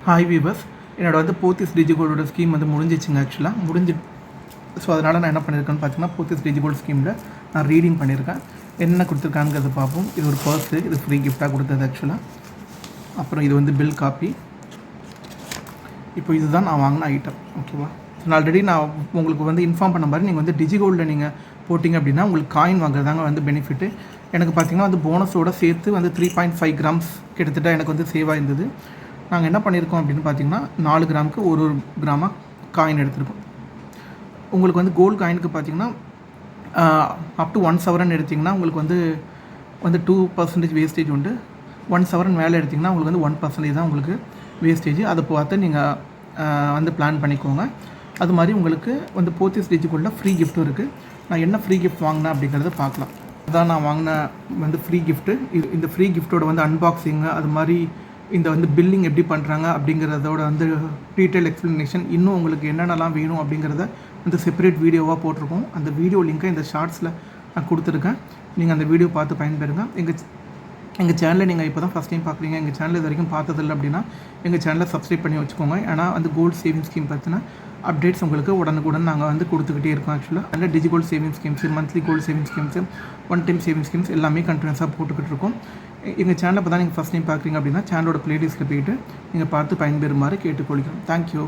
Hi viewers, என்னோட Pothys டிஜிகோல்டோட scheme முடிஞ்சிச்சுங்க. ஆக்சுவலாக so அதனால் நான் என்ன பண்ணியிருக்கேன்னு பார்த்தீங்கன்னா, போத்தீஸ் டிஜிகோல்டு ஸ்கீமில் நான் ரீடிங் பண்ணியிருக்கேன். என்ன கொடுத்துருக்காங்கிறத பார்ப்போம். இது ஒரு பர்ஸு, இது ஃப்ரீ கிஃப்டாக கொடுத்தது ஆக்சுவலாக. அப்புறம் இது பில் காப்பி. இப்போ இதுதான் நான் வாங்கின ஐட்டம். ஓகேவா? நான் ஆல்ரெடி நான் உங்களுக்கு இன்ஃபார்ம் பண்ண மாதிரி நீங்கள் டிஜிகோல்டில் நீங்கள் போட்டிங்க அப்படின்னா உங்களுக்கு காயின் வாங்குறதாங்க பெனிஃபிட்டு. எனக்கு பார்த்தீங்கன்னா போனஸோடு சேர்த்து 3.5 கிராம்ஸ் கிட்டத்தட்ட எனக்கு சேவ் ஆயிருந்தது. நாங்கள் என்ன பண்ணியிருக்கோம் அப்படின்னு பார்த்தீங்கன்னா 4 கிராமுக்கு ஒரு கிராமாக காயின் எடுத்திருக்கோம். உங்களுக்கு கோல்டு காயினுக்கு பார்த்தீங்கன்னா அப் டு 1 சவரன் எடுத்திங்கன்னா உங்களுக்கு 2% வேஸ்டேஜ் உண்டு. 1 சவரன் மேலே எடுத்திங்கன்னா உங்களுக்கு 1% தான் உங்களுக்கு வேஸ்டேஜ். அதை பார்த்து நீங்கள் பிளான் பண்ணிக்கோங்க. அது மாதிரி உங்களுக்கு போத்தீஸ் டிஜிகோல்டில் ஃப்ரீ கிஃப்ட்டும் இருக்குது. நான் என்ன ஃப்ரீ கிஃப்ட் வாங்கினேன் அப்படிங்கிறத பார்க்கலாம். அதான் நான் வாங்கின ஃப்ரீ கிஃப்ட்டு. இந்த ஃப்ரீ கிஃப்ட்டோட அன்பாக்சிங்கு, அது மாதிரி இந்த பில்லிங் எப்படி பண்ணுறாங்க அப்படிங்கிறதோட டீட்டெயில் எக்ஸ்ப்ளனேஷன், இன்னும் உங்களுக்கு என்னென்னலாம் வேணும் அப்படிங்கிறத செப்பரேட் வீடியோவாக போட்டிருக்கோம். அந்த வீடியோ லிங்க்கை இந்த ஷார்ட்ஸில் நான் கொடுத்துருக்கேன். நீங்கள் அந்த வீடியோ பார்த்து பயன்பெறுங்க. எங்கள் சேனலை நீங்கள் இப்போ தான் ஃபஸ்ட் டைம் பார்க்குறீங்க, எங்கள் சேனல் இது வரைக்கும் பார்த்ததில்லை அப்படின்னா எங்கள் சேனலை சப்ஸ்கிரைப் பண்ணி வச்சுக்கோங்க. ஏன்னா கோல்டு சேவிங் ஸ்கீம் பற்றின அப்டேட்ஸ் உங்களுக்கு உடனுக்குடன் நாங்கள் கொடுத்துக்கிட்டே இருக்கோம். ஆக்சுவலாக அந்த DigiGold saving schemes, monthly gold saving schemes, one time saving schemes எல்லாமே கண்டினியூஸாக போட்டுக்கிட்டு இருக்கோம். எங்கள் சேனலை இப்போ தான் நீங்கள் ஃபஸ்ட் டைம் பார்க்குறீங்க அப்படின்னா சேனலோட ப்ளேலிஸ்ட்டில் போய்ட்டு நீங்கள் பார்த்து பயன்பெறுமாறு கேட்டுக்கொள்கிறோம். தேங்க்யூ.